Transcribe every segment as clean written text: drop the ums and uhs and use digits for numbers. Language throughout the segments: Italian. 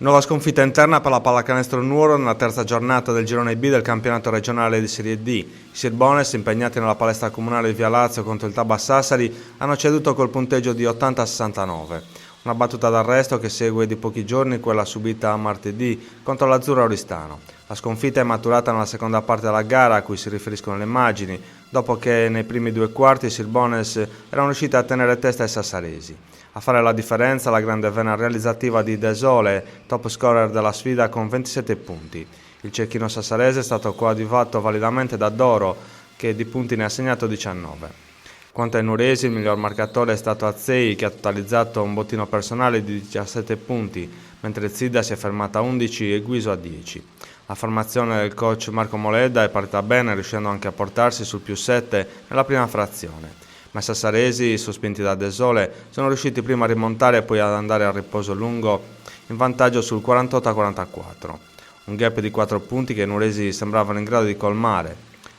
Nuova sconfitta interna per la pallacanestro Nuoro nella terza giornata del girone B del campionato regionale di Serie D. I Sirbones, impegnati nella palestra comunale di Via Lazio contro il Tabba Sassari, hanno ceduto col punteggio di 80-69. Una battuta d'arresto che segue di pochi giorni quella subita martedì contro l'Azzurro Oristano. La sconfitta è maturata nella seconda parte della gara a cui si riferiscono le immagini, dopo che nei primi due quarti i Sirbones erano riusciti a tenere testa ai sassaresi. A fare la differenza la grande vena realizzativa di De Sole, top scorer della sfida con 27 punti. Il cecchino sassarese è stato coadiuvato validamente da Doro, che di punti ne ha segnato 19. Quanto ai nuresi, il miglior marcatore è stato Azzei, che ha totalizzato un bottino personale di 17 punti, mentre Zida si è fermata a 11 e Guiso a 10. La formazione del coach Marco Moledda è partita bene, riuscendo anche a portarsi sul più 7 nella prima frazione. Ma i sassaresi, sospinti da De Sole, sono riusciti prima a rimontare e poi ad andare al riposo lungo in vantaggio sul 48-44. Un gap di 4 punti che i nuresi sembravano in grado di colmare.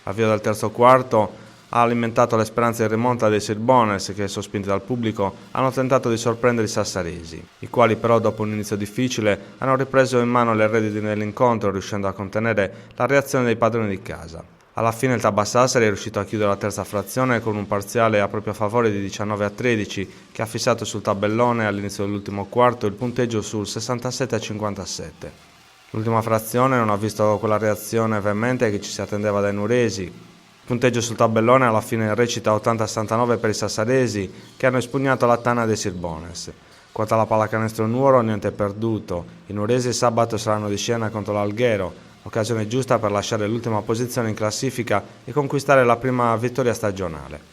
L'avvio del terzo quarto ha alimentato le speranze di rimonta dei Sirbones che, sospinti dal pubblico, hanno tentato di sorprendere i sassaresi, i quali però dopo un inizio difficile hanno ripreso in mano le redini dell'incontro, riuscendo a contenere la reazione dei padroni di casa. Alla fine il Tabba Sassari è riuscito a chiudere la terza frazione con un parziale a proprio favore di 19-13 che ha fissato sul tabellone all'inizio dell'ultimo quarto il punteggio sul 67-57. L'ultima frazione non ha visto quella reazione veemente che ci si attendeva dai nuresi. Il punteggio sul tabellone alla fine recita 80-69 per i sassaresi che hanno espugnato la tana dei Sirbones. Quanto alla pallacanestro Nuoro, niente è perduto. I nuresi sabato saranno di scena contro l'Alghero. Occasione giusta per lasciare l'ultima posizione in classifica e conquistare la prima vittoria stagionale.